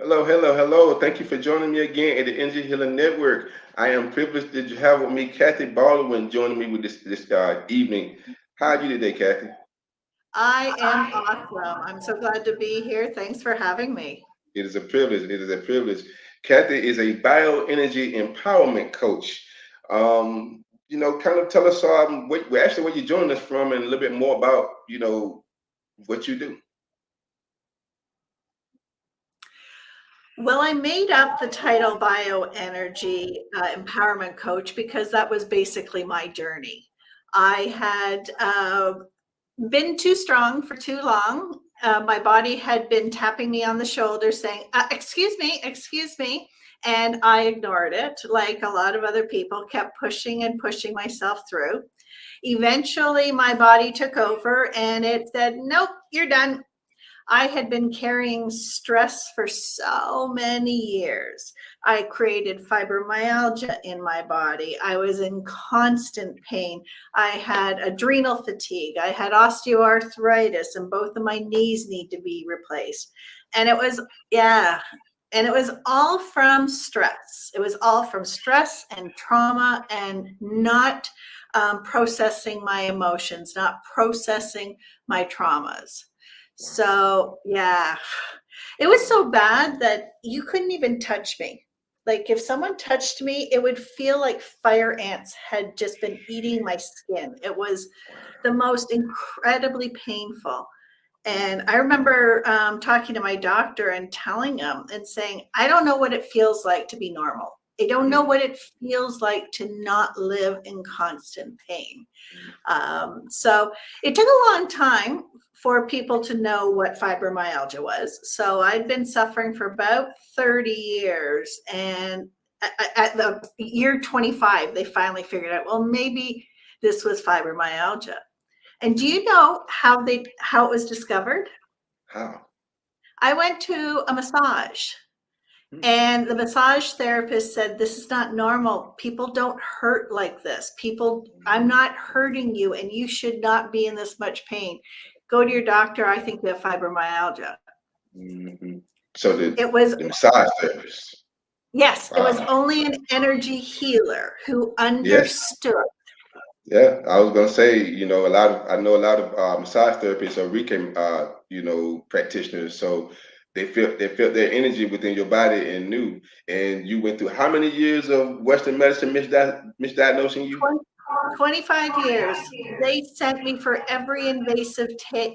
Hello, hello, hello. Thank you for joining me again at the Energy Healing Network. I am privileged that you have with me Kathy Baldwin joining me with this evening. How are you today, Kathy? I am awesome. I'm so glad to be here. Thanks for having me. It is a privilege. It is a privilege. Kathy is a bioenergy empowerment coach. Kind of tell us where you're joining us from and a little bit more about, what you do. Well, I made up the title Bioenergy Empowerment Coach because that was basically my journey. I had been too strong for too long. My body had been tapping me on the shoulder saying, excuse me. And I ignored it, like a lot of other people, kept pushing and pushing myself through. Eventually, my body took over and it said, nope, you're done. I had been carrying stress for so many years. I created fibromyalgia in my body. I was in constant pain. I had adrenal fatigue. I had osteoarthritis, and both of my knees need to be replaced. And it was, yeah. And it was all from stress. It was all from stress and trauma and not processing my emotions, not processing my traumas. So, yeah, it was so bad that you couldn't even touch me. Like if someone touched me, it would feel like fire ants had just been eating my skin. It was the most incredibly painful. And I remember talking to my doctor and telling him and saying, I don't know what it feels like to be normal. I don't know what it feels like to not live in constant pain. So it took a long time for people to know what fibromyalgia was. So I'd been suffering for about 30 years. And at the year 25, they finally figured out, well, maybe this was fibromyalgia. And do you know how it was discovered? How? I went to a massage. Hmm. And the massage therapist said, this is not normal. People don't hurt like this. I'm not hurting you, and you should not be in this much pain. Go to your doctor. I think you have fibromyalgia. Hmm. So It was, the massage therapist. yes, it was Wow. only an energy healer who Yes. understood. Yeah, I was gonna say, I know a lot of massage therapists are Reiki, practitioners. So they felt their energy within your body and knew. And you went through how many years of Western medicine misdiagnosing you? 25 years. They sent me for every invasive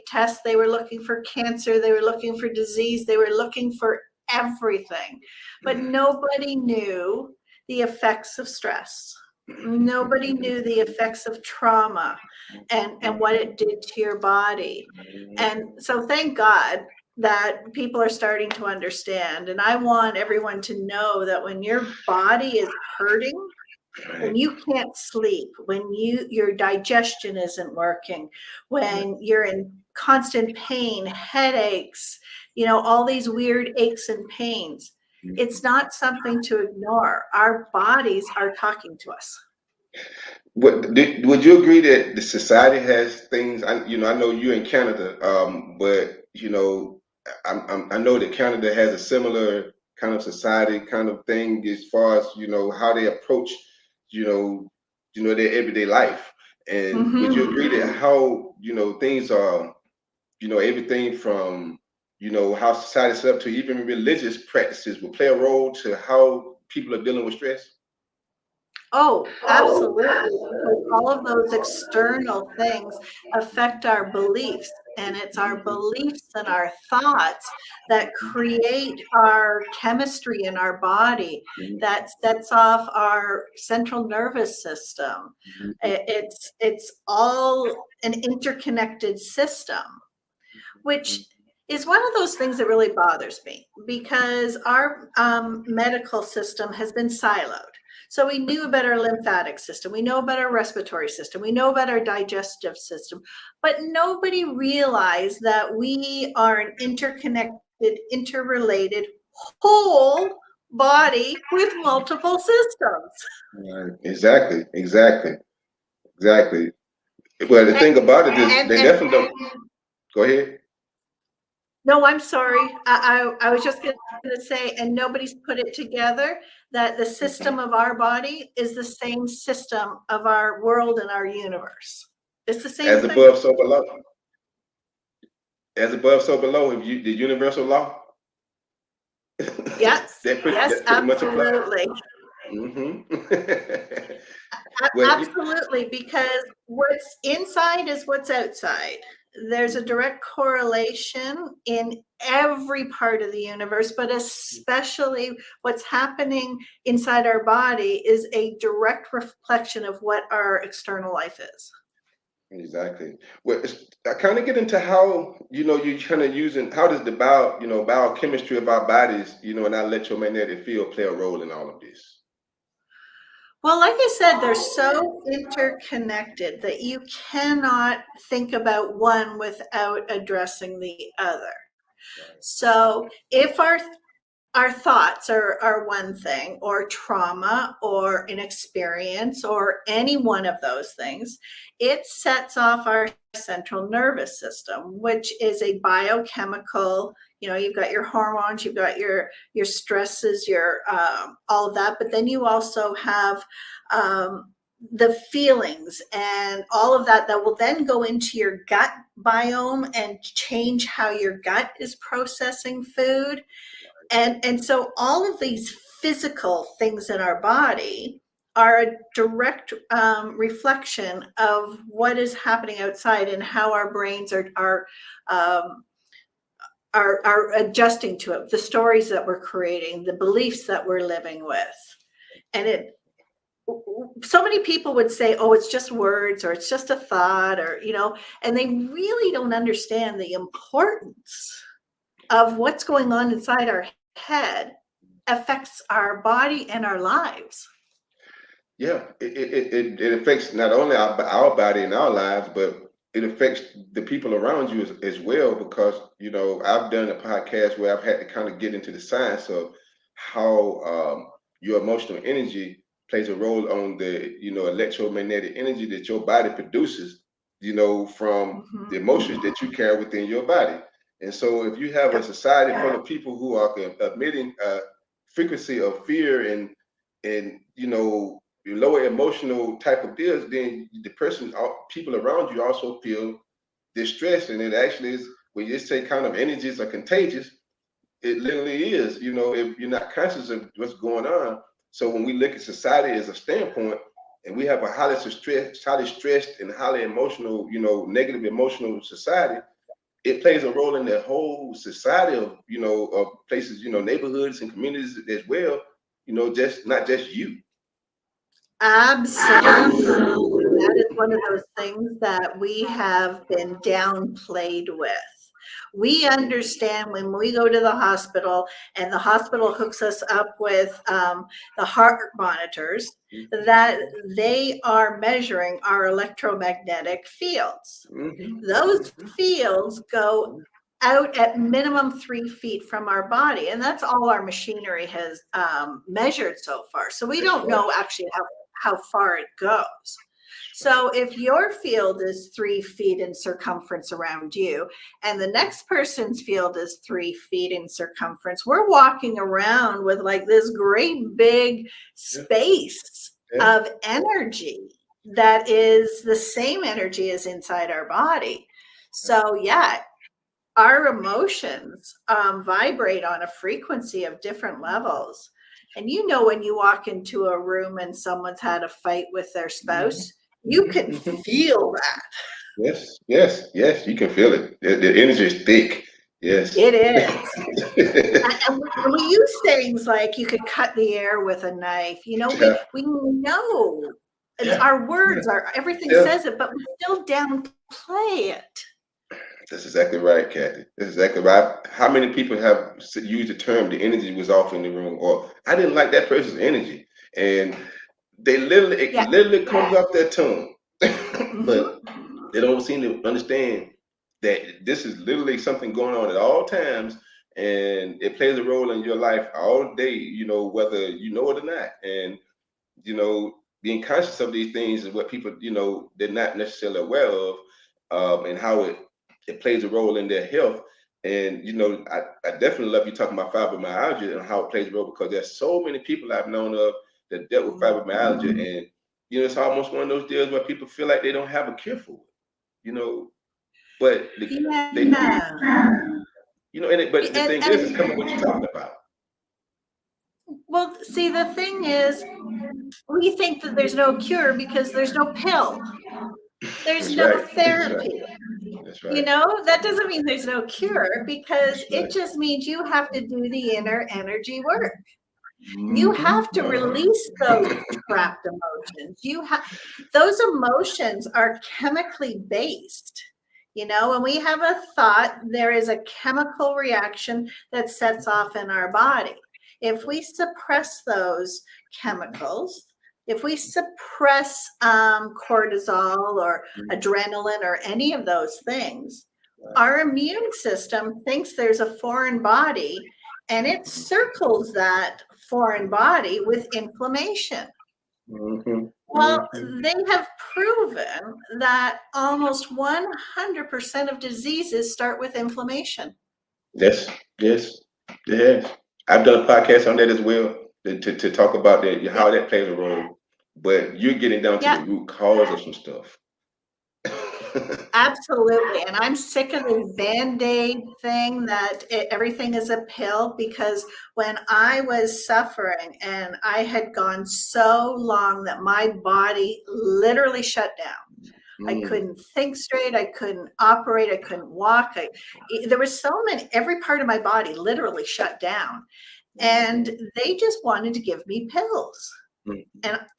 test. They were looking for cancer. They were looking for disease. They were looking for everything. But nobody knew the effects of stress. Nobody knew the effects of trauma and what it did to your body. And so thank God that people are starting to understand. And I want everyone to know that when your body is hurting, when Right. you can't sleep, when your digestion isn't working, Right. when you're in constant pain, headaches, all these weird aches and pains, it's not something to ignore. Our bodies are talking to us. Would you agree that the society has things? I know you're in Canada, but I know that Canada has a similar kind of society kind of thing as far as how they approach, you know, their everyday life. And would you agree that Hmm. how things are, everything from how society is set up to even religious practices will play a role to how people are dealing with stress? Oh, absolutely. Because all of those external things affect our beliefs. And it's our beliefs and our thoughts that create our chemistry in our body, that sets off our central nervous system. It's all an interconnected system, which is one of those things that really bothers me because our medical system has been siloed. So we knew about our lymphatic system, we know about our respiratory system, we know about our digestive system, but nobody realized that we are an interconnected, interrelated whole body with multiple systems. Right. Exactly, exactly, exactly. Well, the And, thing about it is and, they and definitely don't. Go ahead. No, I'm sorry. I was just going to say, and nobody's put it together, that the system of our body is the same system of our world and our universe. It's the same As thing. above, so below. As above, so below. If you the universal law, Yes, yes, that pretty much applies. absolutely. Hmm. Well, Absolutely, because what's inside is what's outside. There's a direct correlation in every part of the universe, but especially what's happening inside our body is a direct reflection of what our external life is. exactly. Well, I kind of get into how you kind of using how does the biochemistry of our bodies, and our electromagnetic field play a role in all of this. Well, like I said, they're so interconnected that you cannot think about one without addressing the other. Right. So if our thoughts are one thing, or trauma, or an experience, or any one of those things, it sets off our central nervous system, which is a biochemical. You've got your hormones, you've got your stresses, your all of that, but then you also have the feelings and all of that will then go into your gut biome and change how your gut is processing food. And so all of these physical things in our body are a direct reflection of what is happening outside and how our brains um, are adjusting to it, the stories that we're creating, the beliefs that we're living with. And so many people would say, oh, it's just words, or it's just a thought, or and they really don't understand the importance of what's going on inside our head affects our body and our lives. Yeah, it affects not only our body and our lives, but it affects the people around you as well. Because I've done a podcast where I've had to kind of get into the science of how your emotional energy plays a role on the electromagnetic energy that your body produces. From the emotions that you carry within your body. And so, if you have a Yep. society full of people who are emitting a frequency of fear and lower emotional type of deals, then people around you also feel distress. And it actually is, when you say kind of energies are contagious, it literally is, if you're not conscious of what's going on. So when we look at society as a standpoint, and we have a highly stressed and highly emotional, negative emotional society, it plays a role in the whole society of places, neighborhoods and communities as well, just not just you. Absolutely. That is one of those things that we have been downplayed with. We understand when we go to the hospital and the hospital hooks us up with the heart monitors, that they are measuring our electromagnetic fields. Mhm. Those fields go out at minimum 3 feet from our body, and that's all our machinery has measured so far. So we That's don't right. know actually how far it goes. So if your field is 3 feet in circumference around you, and the next person's field is 3 feet in circumference, we're walking around with like this great big Yeah. space Yeah. of energy that is the same energy as inside our body. So yeah, our emotions vibrate on a frequency of different levels. And when you walk into a room and someone's had a fight with their spouse, you can Mhm. feel that. Yes, yes, yes. You can feel it. The energy is thick. Yes. It is. And we use things like you could cut the air with a knife. Yeah. We know Yeah. our Yeah. words are everything Yeah. says it, but we still downplay it. That's exactly right, Kathy. That's exactly right. How many people have used the term "the energy was off in the room," or "I didn't like that person's energy," and it Yeah. literally comes off their tongue, but Hmm. they don't seem to understand that this is literally something going on at all times, and it plays a role in your life all day. Whether you know it or not, and being conscious of these things is what people, they're not necessarily aware of, and how it plays a role in their health. And I definitely love you talking about fibromyalgia and how it plays a role, because there's so many people I've known of that dealt with fibromyalgia, and it's almost one of those deals where people feel like they don't have a cure for it, but they do. Yeah. But the thing is, it's And coming what you're talking about. well, see, the thing is, we think that there's no cure because there's no pill, there's That's no right. That's right. therapy. That's right. That doesn't mean there's no cure, because That's it right. just means you have to do the inner energy work. You Mm-hmm. have to release those trapped emotions. Those emotions are chemically based. When we have a thought, there is a chemical reaction that sets off in our body. If we suppress those chemicals, if we suppress cortisol or adrenaline or any of those things, our immune system thinks there's a foreign body, and it circles that foreign body with inflammation. Mm-hmm. Well, Mm-hmm. they have proven that almost 100% of diseases start with inflammation. Yes. Yes. Yes. I've done a podcast on that as well, to talk about that, Yeah, how that plays a role. But you're getting down to the yeah, root cause of some stuff. absolutely. And I'm sick of the Band-Aid thing that everything is a pill, because when I was suffering and I had gone so long that my body literally shut down. I Mm, couldn't think straight. I couldn't operate. I couldn't walk. There was so many, every part of my body literally shut down. And they just wanted to give me pills. mm,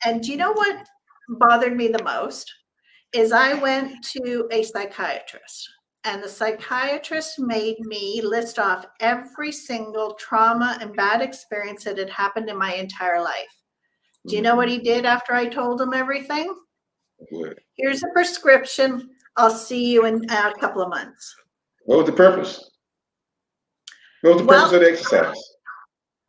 And do you know what bothered me the most? Is I went to a psychiatrist, and the psychiatrist made me list off every single trauma and bad experience that had happened in my entire life. Do you know what he did after I told him everything? What? Here's a prescription. I'll see you in a couple of months. What was the purpose? What was the purpose of Well, the exercise?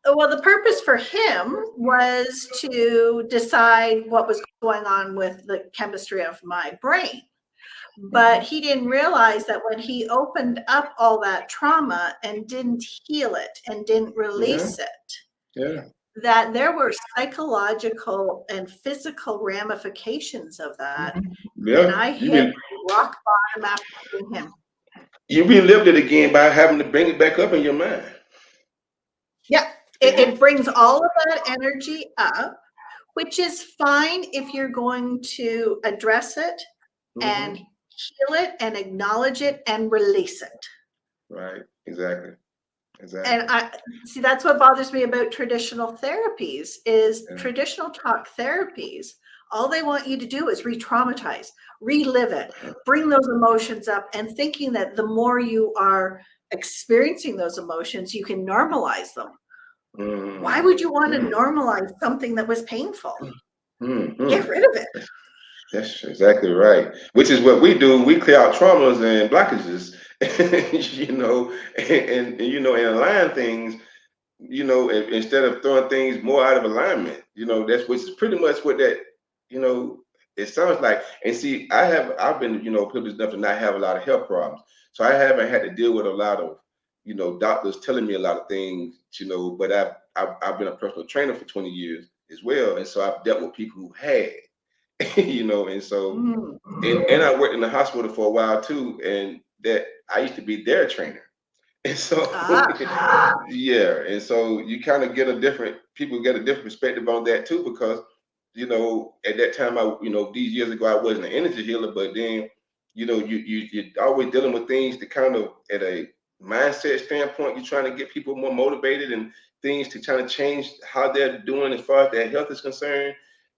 the purpose for him was to decide what was going on with the chemistry of my brain. But he didn't realize that when he opened up all that trauma and didn't heal it and didn't Yeah. release it, Yeah. that there were psychological and physical ramifications of that. And Yeah. I hit rock bottom after seeing him. You relived it again by having to bring it back up in your mind. Yeah, it brings all of that energy up, which is fine if you're going to address it and heal it and acknowledge it and release it. Right. Exactly. And Exactly. I see, that's what bothers me about traditional therapies is Yeah. traditional talk therapies. All they want you to do is re-traumatize, relive it, bring those emotions up, and thinking that the more you are experiencing those emotions, you can normalize them. Why would you want to normalize something that was painful? Get rid of it. That's exactly right. Which is what we do. We clear out traumas and blockages, and align things, instead of throwing things more out of alignment. That's which is pretty much what that, you know, it sounds like. And see, I've been, privileged enough to not have a lot of health problems. So I haven't had to deal with a lot of, doctors telling me a lot of things, but I've been a personal trainer for 20 years as well. And so I've dealt with people who had, and so and I worked in the hospital for a while too, and that I used to be their trainer. And so, yeah, and so you kind of people get a different perspective on that too, because, at that time, these years ago, I wasn't an energy healer, but then, you're always dealing with things to kind of, at a mindset standpoint, you're trying to get people more motivated and things to try to change how they're doing as far as their health is concerned.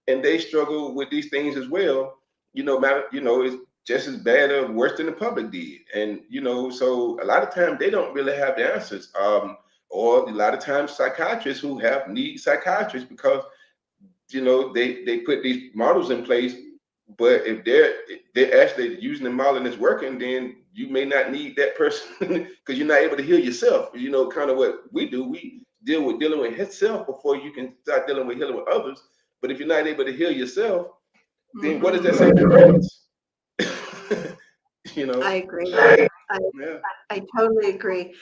And they struggle with these things as well. It's just as bad or worse than the public did. And, so a lot of times they don't really have the answers. Or a lot of times psychiatrists who need psychiatrists because, they put these models in place. But if they're actually using the model and it's working, then you may not need that person because you're not able to heal yourself. Kind of what we do. We dealing with yourself before you can start dealing with healing with others. But if you're not able to heal yourself, then what does that say for others? I agree. Yeah. I totally agree.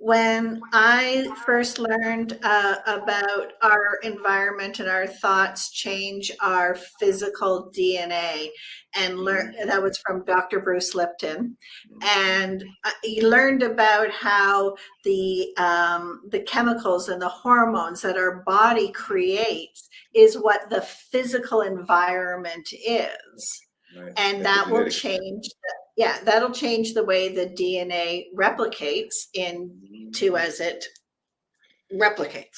When I first learned about our environment and our thoughts change our physical DNA, and that was from Dr. Bruce Lipton, and he learned about how the chemicals and the hormones that our body creates is what the physical environment is, Right. and that will Epigenetics. change that'll change the way the DNA replicates into as it replicates.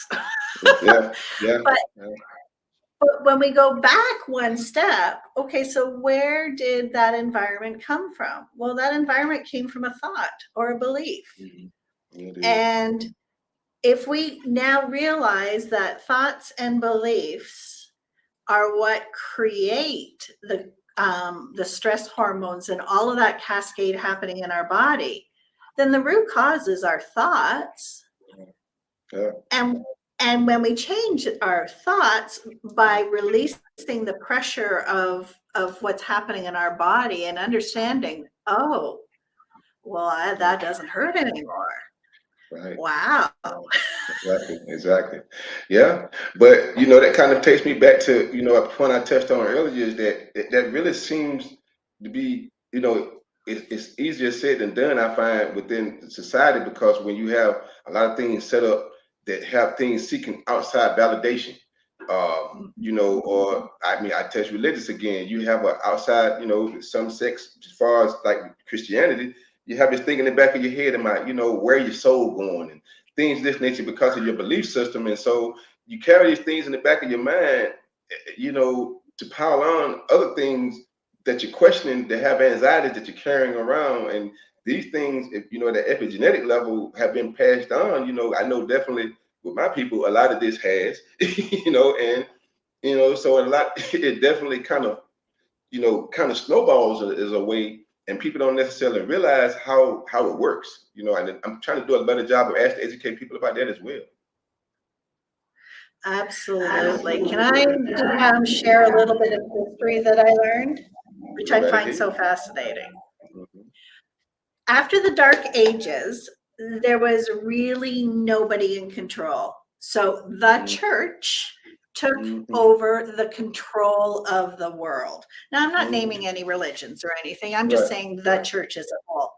Yeah. Yeah. but, Yeah. but when we go back one step, okay, so where did that environment come from? Well, that environment came from a thought or a belief. Mhm. It is. And if we now realize that thoughts and beliefs are what create the stress hormones and all of that cascade happening in our body, then the root cause is our thoughts. Yeah. And when we change our thoughts by releasing the pressure of what's happening in our body and understanding, oh, well, that doesn't hurt anymore. Right. Wow. Exactly. Exactly. Yeah. But that kind of takes me back to a point I touched on earlier is that really seems to be it's easier said than done. I find within society because when you have a lot of things set up that have things seeking outside validation, or I mean, I touch religious again. You have an outside, some sects as far as like Christianity. You have this thing in the back of your head about, where your soul going and things of this nature because of your belief system. And so you carry these things in the back of your mind, to pile on other things that you're questioning, that have anxiety that you're carrying around. And these things, if at the epigenetic level have been passed on, I know definitely with my people, a lot of this has, and so a lot, it definitely kind of snowballs is a way, and people don't necessarily realize how it works, and I'm trying to do a better job of actually educate people about that as well. Absolutely. Can I share a little bit of history that I learned, which Go I right find ahead. so fascinating? Mhm. After the Dark Ages, there was really nobody in control. So the church took Mhm. over the control of the world. Now, I'm not Mhm. naming any religions or anything. I'm just Right. saying the church as a whole.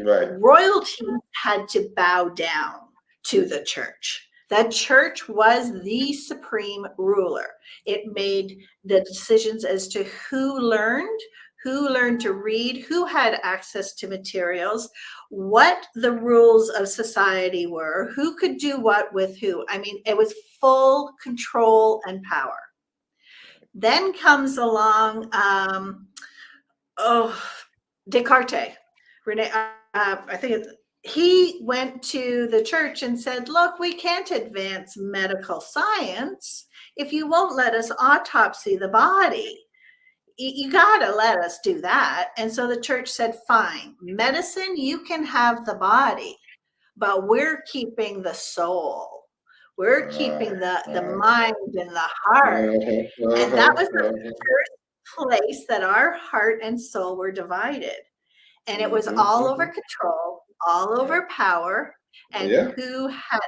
Right. Royalty had to bow down to the church. That church was the supreme ruler. It made the decisions as to who learned to read, who had access to materials, what the rules of society were, who could do what with who. I mean, it was full control and power. Then comes along, Descartes, Rene, I think he went to the church and said, look, we can't advance medical science if you won't let us autopsy the body. You got to let us do that. And so the church said, fine, medicine, you can have the body, but we're keeping the soul. We're keeping the mind and the heart. And that was the first place that our heart and soul were divided. And it was all over control, all over power, and Yeah. who had.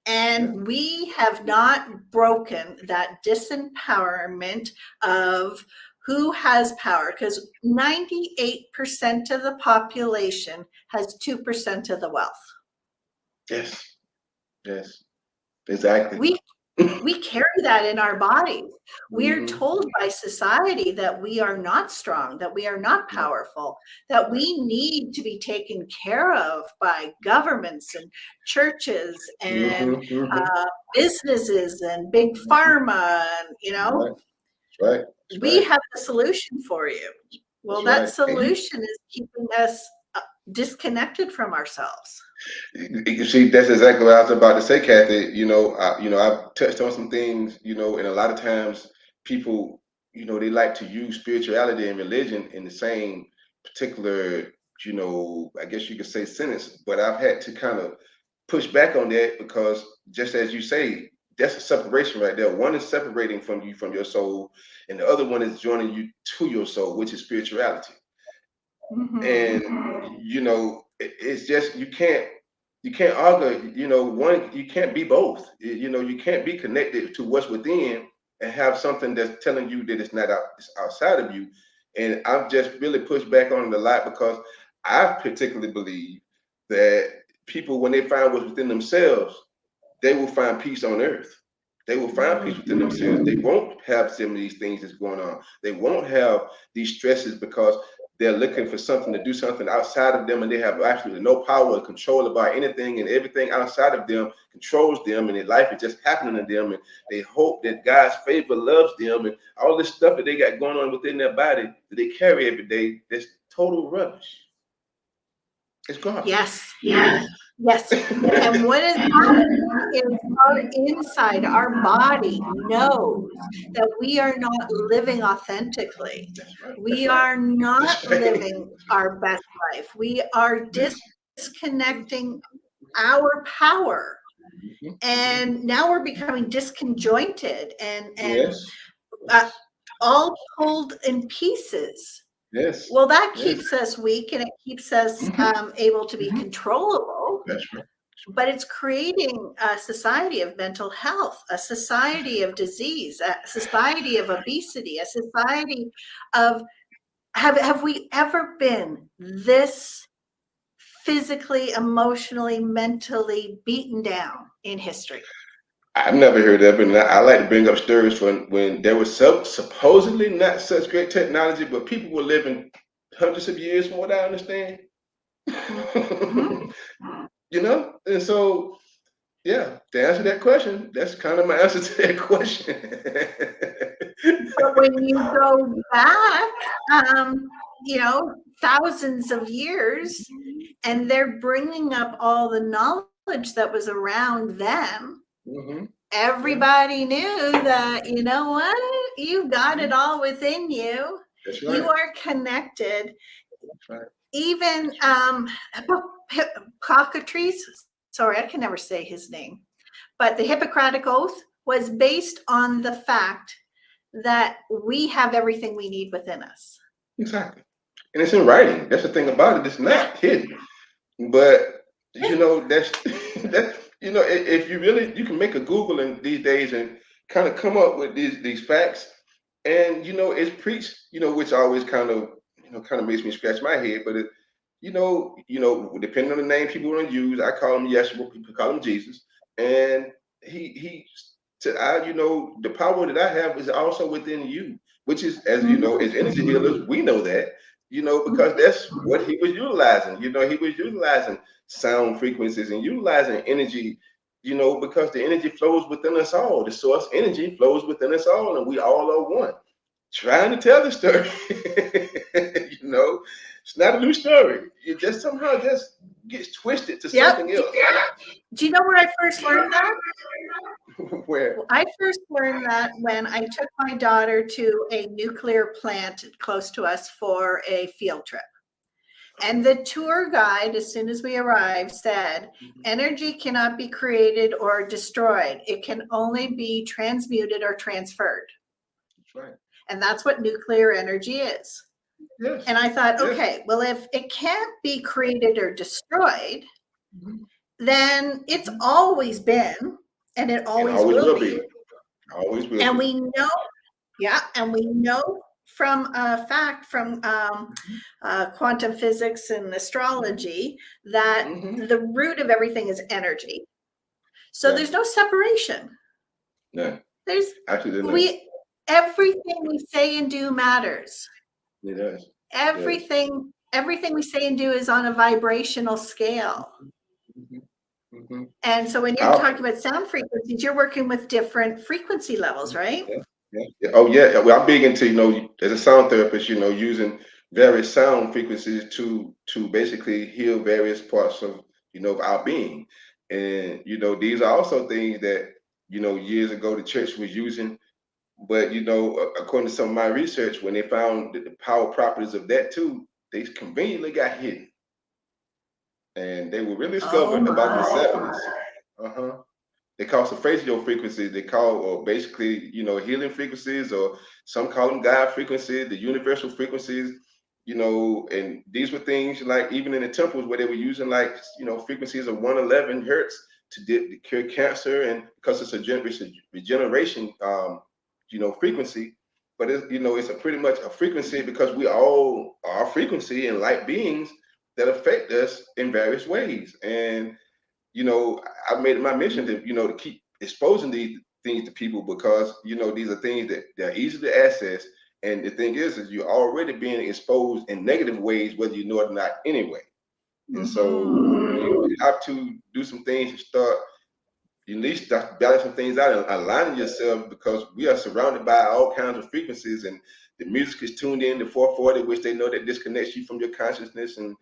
Yeah. And we have not broken that disempowerment of who has power, because 98% of the population has 2% of the wealth. Yes. Yes. Exactly. We carry that in our bodies. We're Mhm. told by society that we are not strong, that we are not Right. powerful, that Right. we need to be taken care of by governments and churches and Mhm. Mhm. businesses and big Mhm. pharma. And, Right. That's right. That's we right. have a solution for you. Well, That's that right. And solution is keeping us disconnected from ourselves. you see, that's exactly what I was about to say, Kathy. I've touched on some things, and a lot of times people, they like to use spirituality and religion in the same particular, I guess you could say sentence, but I've had to kind of push back on that because just as you say, that's a separation right there. One is separating from you from your soul, and the other one is joining you to your soul, which is spirituality. And Mhm. it's just you can't argue. One, you can't be both. You can't be connected to what's within and have something that's telling you that it's not out, it's outside of you. And I've just really pushed back on it a lot because I particularly believe that people, when they find what's within themselves, they will find peace on earth. They will find peace within themselves. They won't have some of these things that's going on. They won't have these stresses because they're looking for something to do something outside of them, and they have absolutely no power or control about anything, and everything outside of them controls them, and their life is just happening to them, and they hope that God's favor loves them, and all this stuff that they got going on within their body that they carry every day. That's total rubbish. It's garbage. Yes. Yes. And what is happening is our inside, our body knows that we are not living authentically. That's right. That's We right. are not That's right. living our best life. We are Yes. disconnecting our power. Mhm, mhm. And now we're becoming disconjointed and Yes. uh, Yes. all pulled in pieces. Yes. Well, that Yes. keeps us weak and it keeps us Mhm, able to be mhm. controllable, That's right. but it's creating a society of mental health, a society of disease, a society of obesity, a society of have we ever been this physically, emotionally, mentally beaten down in history? I've never heard of it, and I like to bring up stories when there was supposedly not such great technology, but people were living hundreds of years from what I understand. Mhm. And so yeah, to answer that question, that's kind of my answer to that question. But when you go back, thousands of years, and they're bringing up all the knowledge that was around them, Hmm. Yeah, everybody knew that, you know what? You've got it mhm. all within you. That's You right. are connected. That's right. Even Hippocrates, sorry, I can never say his name, but the Hippocratic Oath was based on the fact that we have everything we need within us. Exactly. And it's in writing. That's the thing about it. It's Yeah, not hidden. But yeah. that's that. If you really, you can make a Google in these days and kind of come up with these facts, and it's preached. Which always kind of makes me scratch my head. But depending on the name people want to use, I call him Yeshua. People call him Jesus, and he to I the power that I have is also within you, which is, as Mhm, as energy healers, we know that because mhm. that's what he was utilizing. He was utilizing sound frequencies and utilizing energy, because the energy flows within us all. The source energy flows within us all, and we all are one. Trying to tell the story, it's not a new story. It just somehow just gets twisted to Yep. something else. Do you know where I first learned that? Where? Well, I first learned that when I took my daughter to a nuclear plant close to us for a field trip. And the tour guide, as soon as we arrived, said, Mhm. energy cannot be created or destroyed. It can only be transmuted or transferred. That's right. And that's what nuclear energy is. Yes. And I thought, Yes. okay, well, if it can't be created or destroyed, Mhm. then it's Mhm. always been and it And always always will will be. be. Always will And be. we know, yeah, and we know from a fact from Mhm. quantum physics and Mhm. astrology that Mhm. the root of everything is energy. So Yeah. there's no separation. Yeah. There's Actually, no. we everything we say and do matters. It does. It does. Everything we say and do is on a vibrational scale. Mhm. Mhm. And so when you're Out. talking about sound frequencies, you're working with different frequency levels, right? Yeah, yeah, yeah. Oh yeah. Well, I'm big into as a sound therapist, using various sound frequencies to basically heal various parts of our being, and these are also things that years ago the church was using, but according to some of my research, when they found that the power properties of that too, they conveniently got hidden, and they were really Oh discovered about in the my. 70s. Uh-huh. They call surfacial frequencies. They call, or basically, healing frequencies, or some call them God frequencies, the universal frequencies. and these were things like even in the temples where they were using like, frequencies of 111 hertz to cure cancer, and because it's a regeneration, frequency, but it's a pretty much a frequency because we all are frequency and light beings that affect us in various ways. And, I made it my mission to keep exposing these things to people because, these are things that they're easy to access. And the thing is you're already being exposed in negative ways, whether you know it or not anyway. And so you have to do some things to start, you need to start balancing things out and aligning yourself, because we are surrounded by all kinds of frequencies, and the music is tuned in to 440, which they know that disconnects you from your consciousness, and,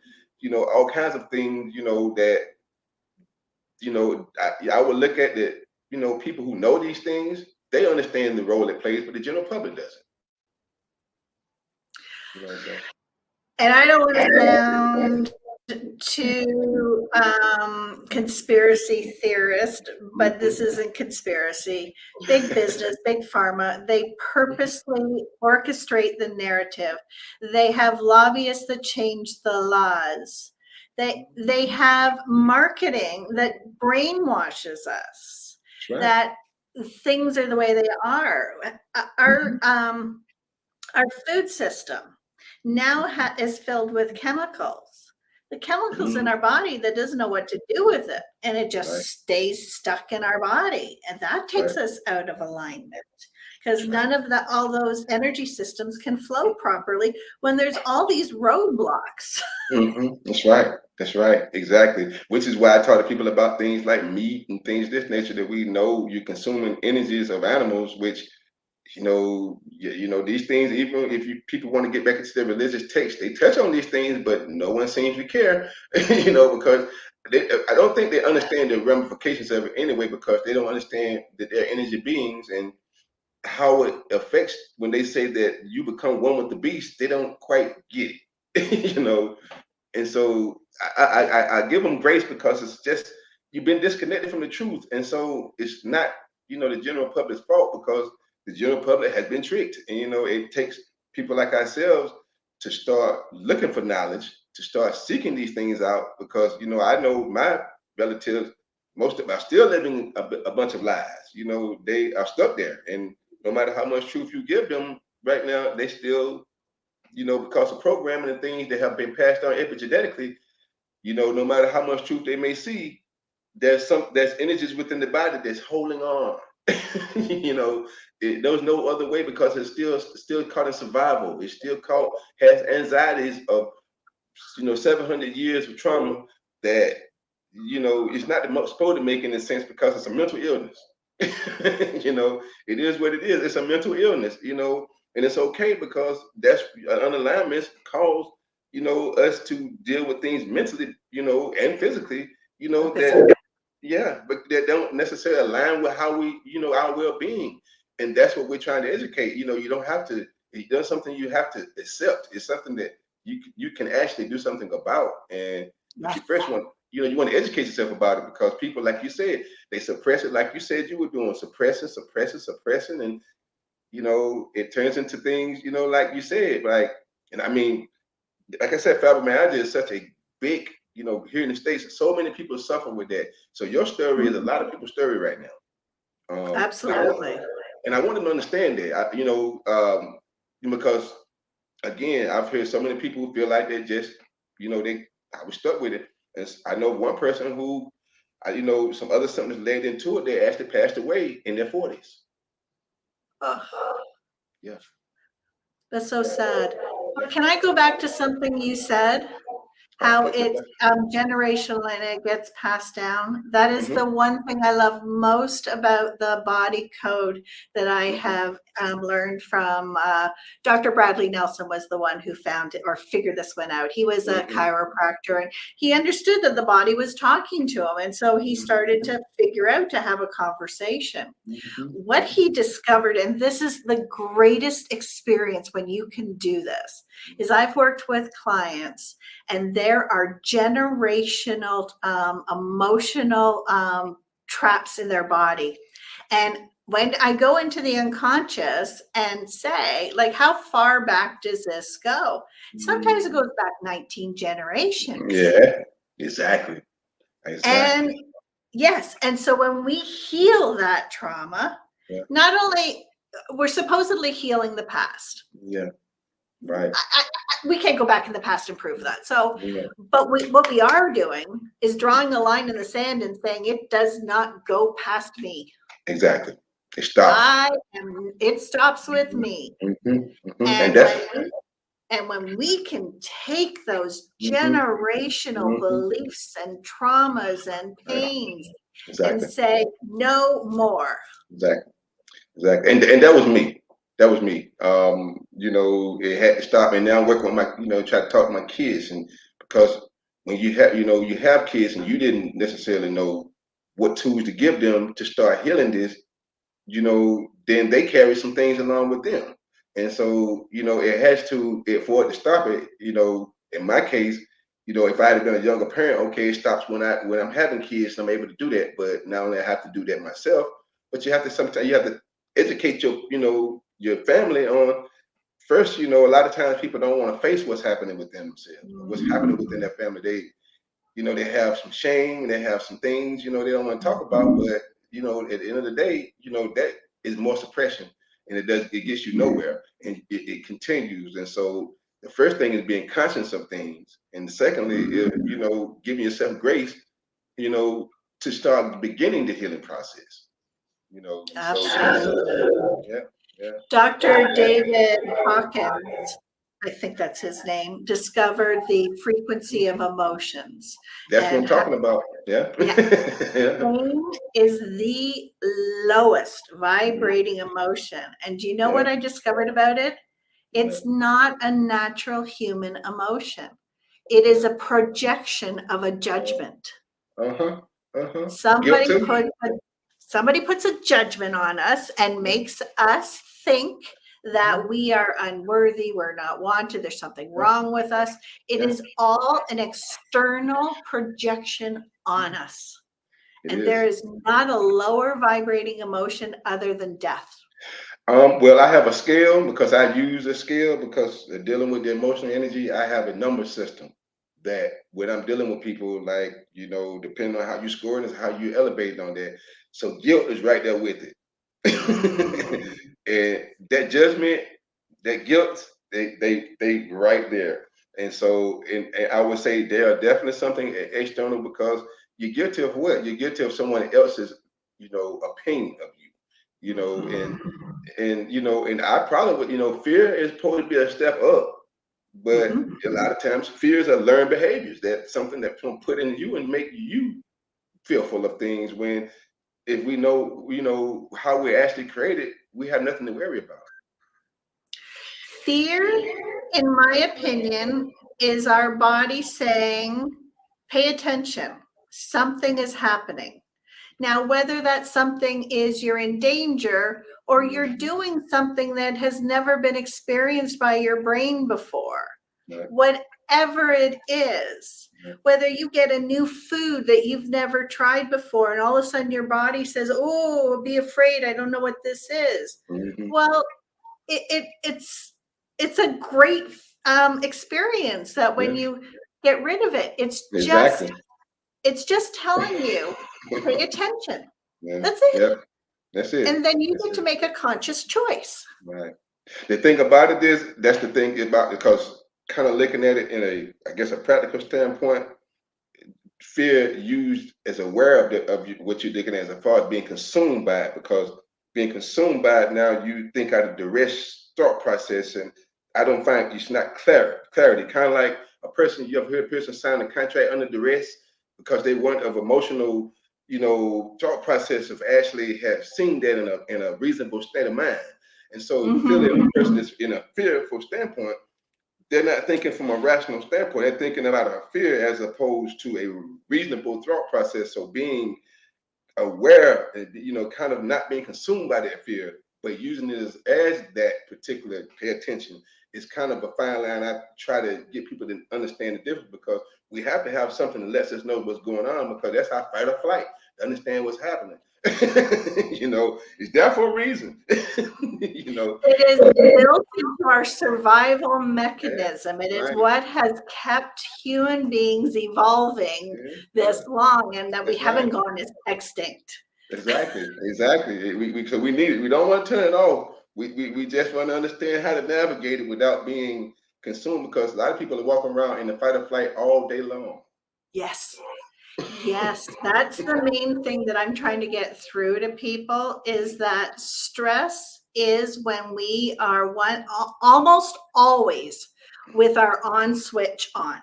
all kinds of things, that, I would look at the, people who know these things, they understand the role it plays, but the general public doesn't. So. And I don't want to sound too conspiracy theorist, but this isn't conspiracy. Big business, big pharma, they purposely orchestrate the narrative. They have lobbyists that change the laws. They have marketing that brainwashes us, Right. that things are the way they are. Our food system now is filled with chemicals. The chemicals in our body that doesn't know what to do with it, and it just stays stuck in our body, and that takes us out of alignment, because none of all those energy systems can flow properly when there's all these roadblocks. That's right, exactly. Which is why I talk to people about things like meat and things of this nature, that we know you're consuming energies of animals, which, these things, even if people want to get back into their religious texts, they touch on these things, but no one seems to care, because I don't think they understand the ramifications of it anyway, because they don't understand that they're energy beings and how it affects. When they say that you become one with the beast, they don't quite get it, And so I give them grace, because it's just, you've been disconnected from the truth. And so it's not, the general public's fault, because the general public has been tricked. And, it takes people like ourselves to start looking for knowledge, to start seeking these things out, because, I know my relatives, most of them are still living a bunch of lies. They are stuck there. And no matter how much truth you give them right now, they still, because of programming and things that have been passed down epigenetically, no matter how much truth they may see, there's energies within the body that's holding on. There's no other way, because it's still caught in survival. It's still has anxieties of 700 years of trauma that it's not supposed to make any sense, because it's a mental illness. It is what it is. It's a mental illness, and it's okay, because that's an unalignment cause, us to deal with things mentally, and physically, that, but that don't necessarily align with how we, our well-being. And that's what we're trying to educate. You don't have to, it's something you have to accept. It's something that you can actually do something about. And if you first want, you want to educate yourself about it, because people, like you said, they suppress it, like you said you were doing, suppressing, and it turns into things, like you said, and I mean, like I said, fibromyalgia is such a big, here in the States, so many people suffer with that. So your story is a lot of people's story right now. Absolutely. And I want them to understand that, because again, I've heard so many people who feel like they just, I was stuck with it. And I know one person who, some other symptoms led into it. They actually passed away in their 40s. Yeah. That's so sad. But can I go back to something you said? How it's generational and it gets passed down. That is the one thing I love most about the body code that I have learned from Dr. Bradley Nelson was the one who found it or figured this one out. He was a chiropractor, and he understood that the body was talking to him. And so he started to figure out to have a conversation. What he discovered, and this is the greatest experience when you can do this, is I've worked with clients, and there are generational emotional traps in their body. And when I go into the unconscious and say, like, how far back does this go? Sometimes it Mm. goes back 19 generations. Yeah, exactly. Exactly. And yes, and so when we heal that trauma, Yeah. not only we're supposedly healing the past. Yeah. Right. We can't go back in the past and prove that. So, Yeah. but what we are doing is drawing a line in the sand and saying it does not go past me. Exactly. It stops. It stops with Mhm. me. Mhm. Mhm. And And that's when we can take those mhm. generational Mhm. beliefs and traumas and Right. pains and Exactly. say no more. Exactly. Exactly. And that was me. That was me. It had to stop. And now I'm working with my, try to talk to my kids, and because when you have kids and you didn't necessarily know what tools to give them to start healing this, then they carry some things along with them. And so, it has to, for it to stop it, in my case, if I had been a younger parent, okay, it stops when I'm having kids, I'm able to do that. But not only I have to do that myself, but sometimes you have to educate your family on first, a lot of times people don't want to face what's happening within themselves, what's happening within their family. They have some shame, they have some things, they don't want to talk about, but at the end of the day, that is more suppression, and it gets you nowhere, and it continues. And so the first thing is being conscious of things, and secondly is, giving yourself grace, you know, to start beginning the healing process, and so Absolutely. yeah, yeah, Dr. David Hawkins, I think that's his name, discovered the frequency of emotions that's what I'm and how, talking about. Yeah. yeah, Yeah. pain is the lowest vibrating emotion. And do you know Yeah. what I discovered about it? Yeah. It's not a natural human emotion. It is a projection of a judgment. Uh-huh. Uh-huh. Guilt Somebody too. put a somebody puts a judgment on us and makes us think that we are unworthy, we're not wanted, there's something Yeah. wrong with us. It Yeah. is all an external projection on us. It And there is. is not a lower vibrating emotion other than death. Well, I have a scale because I use a scale because dealing with the emotional energy, I have a number system that when I'm dealing with people, like, depending on how you score it is how you elevate on that. So guilt is right there with it. Mm. And that judgment, that guilt, they right there. And so, and I would say they are definitely something external because you're guilty of what? You're guilty of someone else's, opinion of you, and Mhm. and I probably would, fear is supposed to be a step up, but Mhm. a lot of times fears are learned behaviors. That's something that can put in you and make you fearful of things. When if we know, how we're actually created, we have nothing to worry about. Fear, in my opinion, is our body saying, pay attention, something is happening. Now, whether that something is you're in danger or you're Mhm. doing something that has never been experienced by your brain before, Right. whatever it is, Right. whether you get a new food that you've never tried before and all of a sudden your body says, oh, be afraid, I don't know what this is. Mhm. Well, it's a great experience that when Yeah. you get rid of it, Exactly. it's just telling you, pay attention. Yeah. That's it. Yeah. That's it. And then you That's get to it. make a conscious choice. Right. The thing about it is, that's the thing about, because kind of looking at it in I guess, a practical standpoint, fear used as aware of what you're looking at as far as being consumed by it, because being consumed by it, now you think out of the rest thought process, and I don't find it's not clarity. Kind of like a person, you ever heard a person sign a contract under duress because they weren't of emotional, thought process of actually have seen that in a reasonable state of mind. And so clearly if Mhm. a person is in a fearful standpoint, they're not thinking from a rational standpoint. They're thinking about a fear as opposed to a reasonable thought process. So being aware, kind of not being consumed by that fear, but using it as that particular pay attention is kind of a fine line. I try to get people to understand the difference, because we have to have something that lets us know what's going on, because that's our fight or flight, to understand what's happening. You know, it's there for a reason. You know, It is built into our survival yeah, mechanism. It is right. what has kept human beings evolving Yeah, yeah, this long and that we that's haven't right. gone extinct. Exactly, exactly. So we need it. We don't want to turn it off. We just want to understand how to navigate it without being consumed because a lot of people are walking around in the fight or flight all day long. Yes. Yes, that's the main thing that I'm trying to get through to people is that stress is when we are almost always with our on switch on.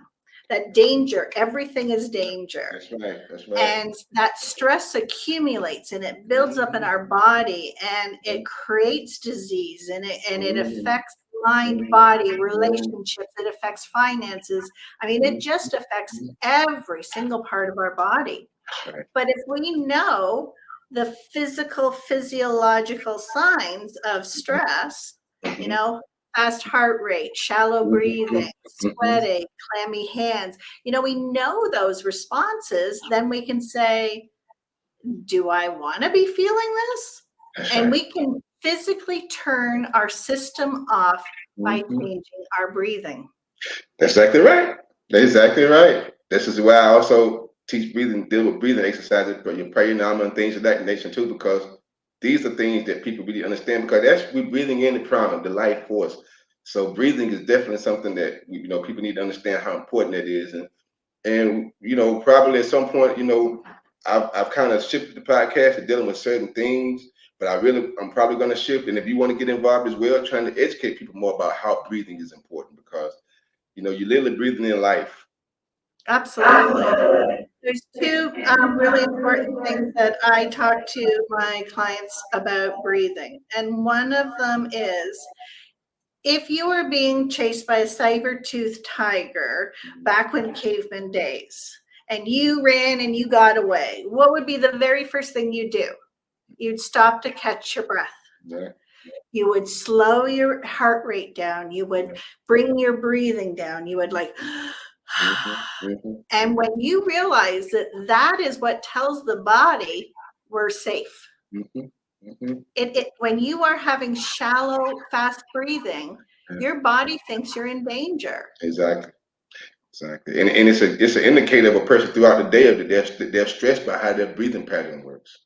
That danger, everything is danger. That's right. That's right. And that stress accumulates and it builds up in Mhm, our body and it creates disease and it mhm, affects mind, body, relationships, it affects finances. I mean, it mhm, just affects mhm. every single part of our body. That's right. But if we know the physiological signs of stress, you Mhm, know, fast heart rate, shallow breathing, mhm, mhm. sweating, clammy hands, we know those responses, then we can say, do I want to be feeling this? That's And right. we can physically turn our system off by Mhm. changing our breathing. That's exactly right. That's exactly right. This is why I also teach breathing, deal with breathing exercises for your pranayama and things of that nature too, because these are things that people really understand because that's we're breathing in the prana, the life force. So breathing is definitely something that people need to understand how important it is, and probably at some point, I've kind of shifted the podcast to dealing with certain things, but I'm probably going to shift. And if you want to get involved as well, trying to educate people more about how breathing is important because you're literally breathing in life. Absolutely. There's two really important things that I talk to my clients about breathing. And one of them is if you were being chased by a saber-toothed tiger back when caveman days, and you ran and you got away, what would be the very first thing you do? You'd stop to catch your breath. Yeah. You would slow your heart rate down. You would bring your breathing down. You would like, Hmm. Hmm. and when you realize that that is what tells the body we're safe. Hmm. Hmm. When you are having shallow, fast breathing, Yeah, your body thinks you're in danger. exactly. Exactly. And it's an indicator of a person throughout the day of that they're stressed by how their breathing pattern works.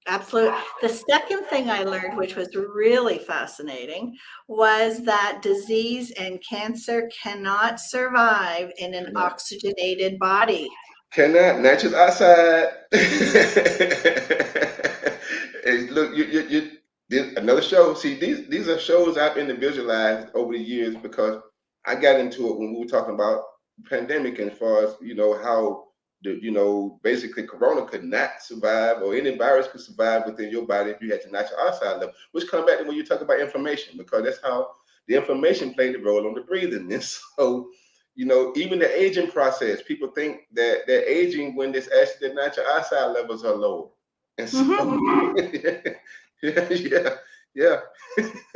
Absolutely. The second thing I learned, which was really fascinating, was that disease and cancer cannot survive in an Cannot. oxygenated body. Cannot. Nature's outside. Look, another show. See, these are shows I've individualized over the years because I got into it when we were talking about pandemic and as far as how basically Corona could not survive or any virus could survive within your body if you had to natural oxide level. Which come back to when you talk about inflammation because that's how the inflammation played a role on the breathing. And so even the aging process, people think that they're aging when this actually the natural oxide levels are low. And so, Mhm. yeah, yeah, yeah.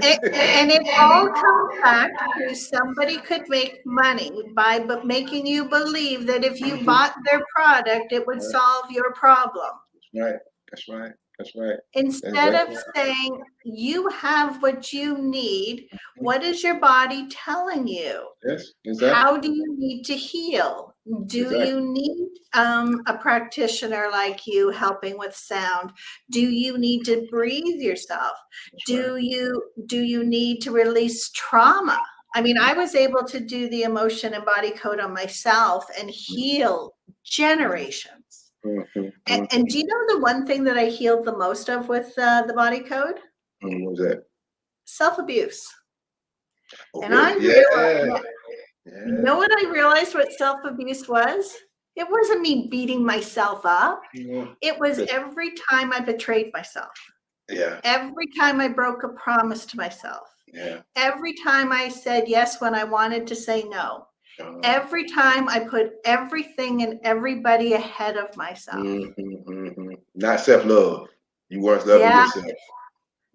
And it all comes back to somebody could make money by making you believe that if you Mhm. bought their product, it would Right. solve your problem. That's right. That's right. That's right. That's Instead exactly of right. saying you have what you need, what is your body telling you? Yes, exactly. How do you need to heal? Do Exactly. you need a practitioner like you helping with sound? Do you need to breathe yourself? That's right. Do you need to release trauma? I mean, I was able to do the emotion and body code on myself and heal generations. Mm-hmm. And do you know the one thing that I healed the most of with the body code? What was that? Self abuse. Oh, And I really? realized, Yeah. you Yeah. know what I realized what self abuse was? It wasn't me beating myself up. Yeah. It was But, every time I betrayed myself, yeah. every time I broke a promise to myself, Yeah. every time I said yes when I wanted to say no, Uh, every time I put everything and everybody ahead of myself. Not self love. You weren't loving Yeah, yourself.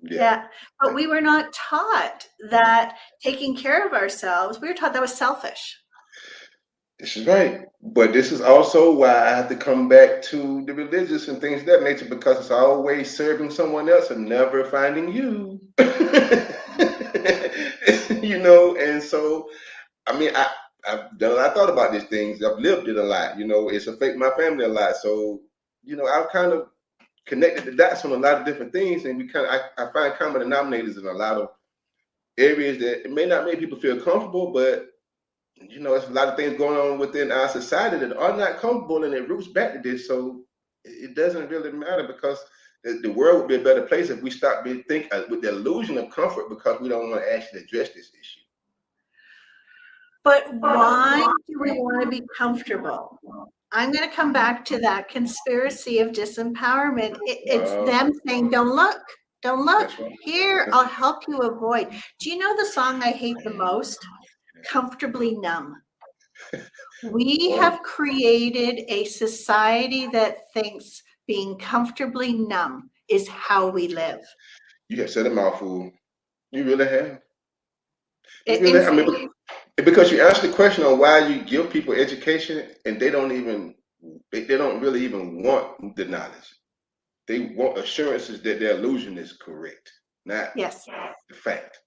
Yeah. yeah. But we were not taught that taking care of ourselves, we were taught that was selfish. This is right. But this is also why I have to come back to the religious and things of that nature, because it's always serving someone else and never finding you. And so I mean, I've done a lot of thought about these things. I've lived it a lot. It's affected my family a lot. So, I've kind of connected the dots on a lot of different things, and I find common denominators in a lot of areas that it may not make people feel comfortable, but it's a lot of things going on within our society that are not comfortable, and it roots back to this. So it doesn't really matter, because the world would be a better place if we stop being think with the illusion of comfort, because we don't want to actually address this issue. But why do we want to be comfortable? I'm going to come back to that conspiracy of disempowerment. It's them saying, don't look, don't look. Here, I'll help you avoid. Do you know the song I hate the most? Comfortably Numb. We have created a society that thinks being comfortably numb is how we live. You have said a mouthful. You really have. You really have. I In mean, because you asked the question on why you give people education, and they don't really even want the knowledge. They want assurances that their illusion is correct, not yes. the fact.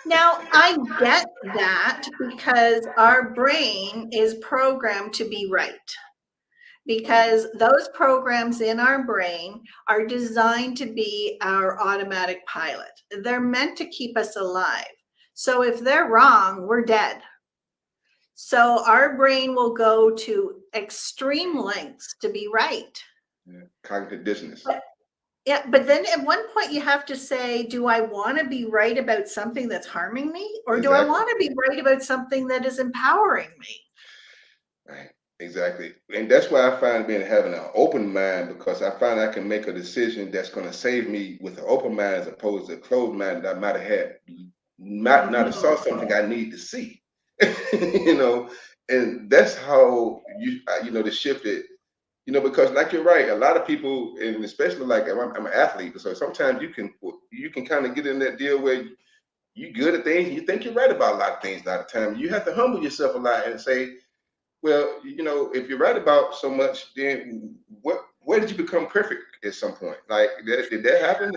Now, I get that because our brain is programmed to be right. Because those programs in our brain are designed to be our automatic pilot. They're meant to keep us alive. So if they're wrong, we're dead. So our brain will go to extreme lengths to be right. Yeah. Cognitive dissonance. But then at one point you have to say, do I want to be right about something that's harming me? Or do I want to be right about something that is empowering me? Right. Exactly. And that's why I find having an open mind, because I find I can make a decision that's going to save me with an open mind, as opposed to a closed mind that I might have had not have saw something I need to see. And that's how the shift it, because like you're right, a lot of people, and especially like I'm an athlete, so sometimes you can kind of get in that deal where you're good at things and you think you're right about a lot of things. A lot of time you have to humble yourself a lot and say, well, if you're right about so much, then where did you become perfect at some point? Like, did that happen?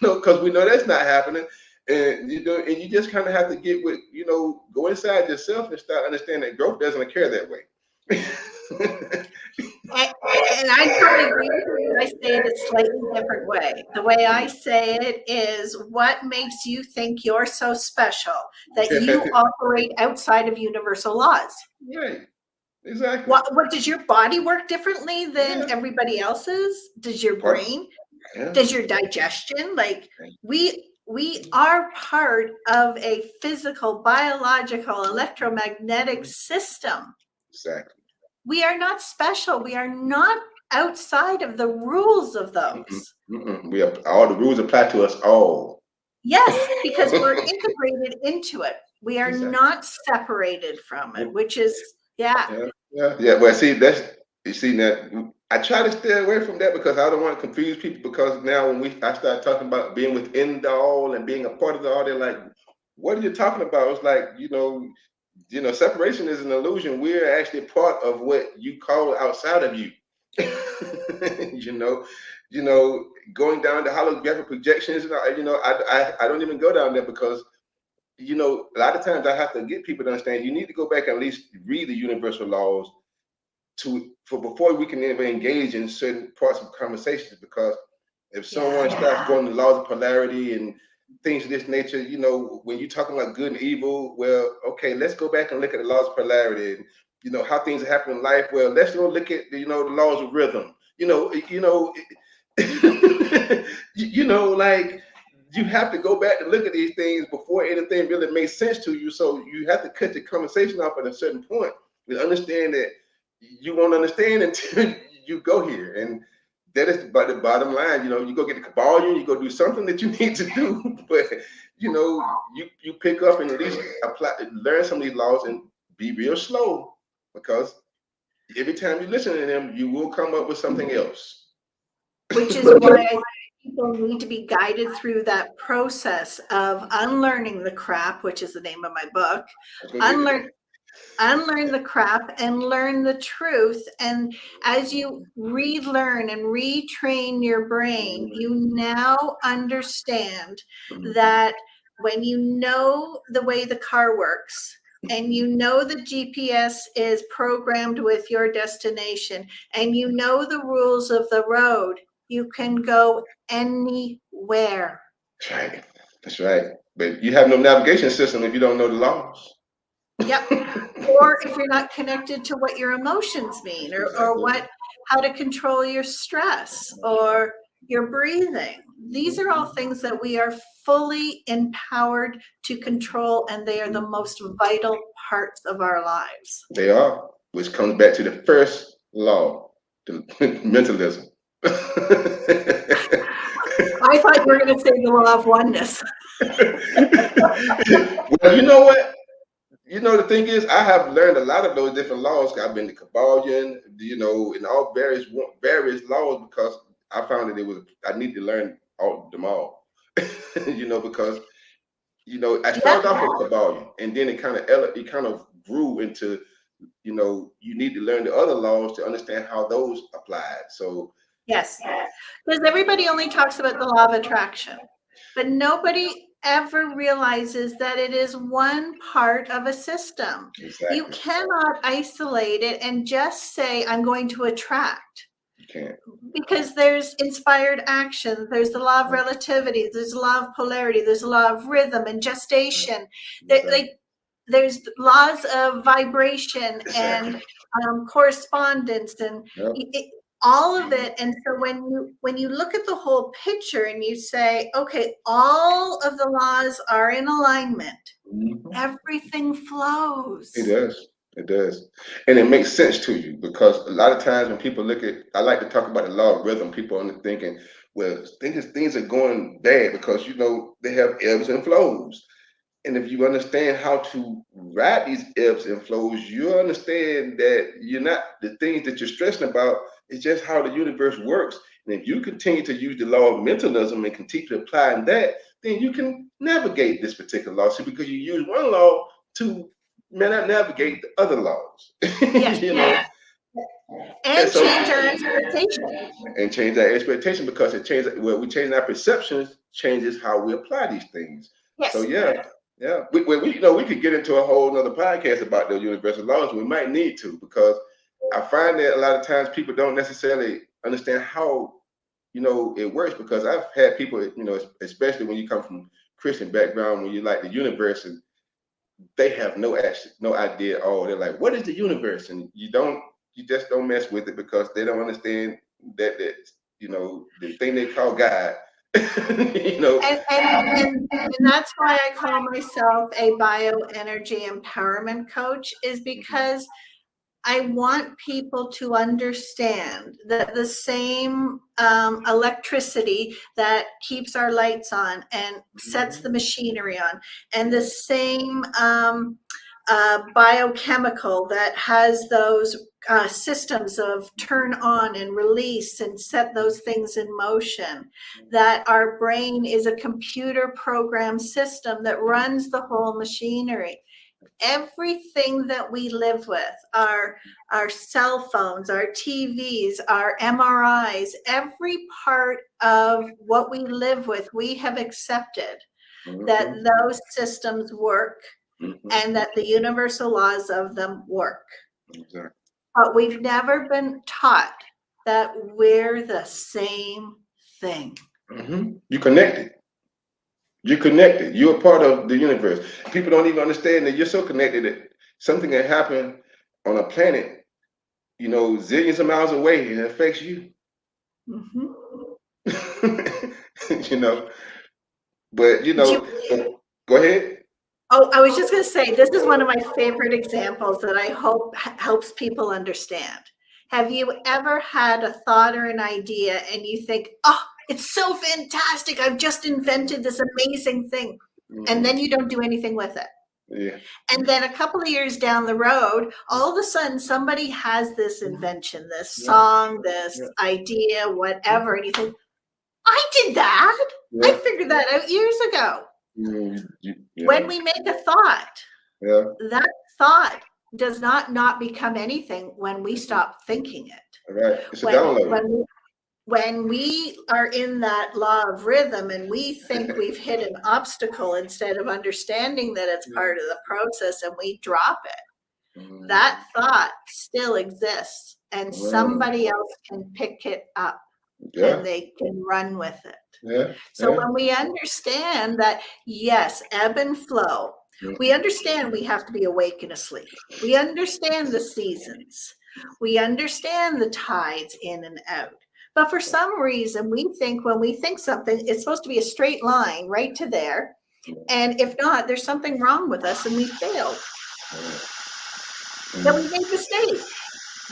Because we know that's not happening. And and you just kind of have to get with, go inside yourself and start understanding that growth doesn't occur that way. And I totally agree with you. I say it a slightly different way. The way I say it is, what makes you think you're so special that you operate outside of universal laws? Right. Exactly. What does your body work differently than everybody else's? Does your brain? Does your digestion? Like, we are part of a physical, biological, electromagnetic system. Exactly. We are not special. We are not outside of the rules of those. We have, all the rules apply to us all. Yes, because we're integrated into it. We are not separated from it, which is, yeah. Well, see, now I try to stay away from that, because I don't want to confuse people, because now when I start talking about being within the all and being a part of the all, they're like, what are you talking about? It's like, separation is an illusion. We're actually part of what you call outside of you. Going down the holographic projections, I don't even go down there, because a lot of times I have to get people to understand you need to go back and at least read the universal laws before we can even engage in certain parts of conversations. Because if someone starts going to laws of polarity and things of this nature, when you're talking about good and evil, well, okay, let's go back and look at the laws of polarity and how things happen in life. Well, let's go look at the laws of rhythm. Like, you have to go back and look at these things before anything really makes sense to you. So you have to cut the conversation off at a certain point and understand that you won't understand until you go here. And that is the bottom line. You go get the cabal, you go do something that you need to do, but you pick up and at least learn some of these laws and be real slow, because every time you listen to them, you will come up with something else. Which is why people need to be guided through that process of unlearning the crap, which is the name of my book. Let's go get to Unlearn that. unlearn the crap and learn the truth. And as you relearn and retrain your brain, you now understand that when you know the way the car works, and you know the GPS is programmed with your destination, and you know the rules of the road, you can go anywhere. That's right. That's right. But you have no navigation system if you don't know the laws. Yep. Or if you're not connected to what your emotions mean, or Exactly. how to control your stress or your breathing. These are all things that we are fully empowered to control, and they are the most vital parts of our lives. They are, which comes back to the first law, the mentalism. I thought you were going to say the law of oneness. Well, you know what? You know, the thing is, I have learned a lot of those different laws. I've been to Kabbalion, you know, in all various laws because I found that I need to learn all them all. You know, because you know I started off with Kabbalion, and then it kind of grew into, you know, you need to learn the other laws to understand how those applied. So Yes, because everybody only talks about the law of attraction, but nobody ever realizes that it is one part of a system. exactly, You cannot isolate it and just say, I'm going to attract, you can't. because there's inspired action, there's the law of relativity, there's the law of polarity, there's the law of rhythm and gestation. There's laws of vibration and Exactly. correspondence and Yep. all of it. And so when you look at the whole picture and you say, okay, all of the laws are in alignment, everything flows. It does. It does. And it makes sense to you because a lot of times when people I like to talk about the law of rhythm, people are thinking, well, things are going bad because, you know, they have ebbs and flows. And if you understand how to ride these ebbs and flows, you understand that you're not the things that you're stressing about. It's just how the universe works. And if you continue to use the law of mentalism and continue to apply that, then you can navigate this particular law. See, because you use one law to may not navigate the other laws. Yes. You know, and change our expectations. And change our expectation because we change our perceptions, changes how we apply these things. Yes. So yeah, we you know we could get into a whole nother podcast about the universal laws. We might need to because I find that a lot of times people don't necessarily understand how, you know, it works because I've had people, you know, especially when you come from Christian background, when you like the universe, and they have no idea at all. They're like, what is the universe? And you just don't mess with it because they don't understand that you know, the thing they call God. You know, And that's why I call myself a bioenergy empowerment coach, is because I want people to understand that the same electricity that keeps our lights on and sets the machinery on, and the same biochemical that has those systems of turn on and release and set those things in motion, that our brain is a computer program system that runs the whole machinery. Everything that we live with, our cell phones, our TVs, our MRIs, every part of what we live with, we have accepted that those systems work and that the universal laws of them work. Exactly. But we've never been taught that we're the same thing. You connected. You're connected. You're a part of the universe. People don't even understand that you're so connected that something that happened on a planet, you know, zillions of miles away, and it affects you. You know, but you know, go ahead. Oh, I was just going to say, this is one of my favorite examples that I hope helps people understand. Have you ever had a thought or an idea and you think, oh, it's so fantastic, I've just invented this amazing thing, and then you don't do anything with it? Yeah. And then a couple of years down the road, all of a sudden somebody has this invention, this song, this idea, whatever, and you think, I did that. Yeah. I figured that out years ago. Yeah. When we make a thought, Yeah. that thought does not become anything when we stop thinking it. All right. It's a download. When we are in that law of rhythm and we think we've hit an obstacle instead of understanding that it's part of the process and we drop it, that thought still exists and somebody else can pick it up and they can run with it. Yeah. So when we understand that, yes, ebb and flow, we understand we have to be awake and asleep. We understand the seasons. We understand the tides in and out. But for some reason, we think when we think something, it's supposed to be a straight line right to there. And if not, there's something wrong with us and we failed. Then we made a mistake.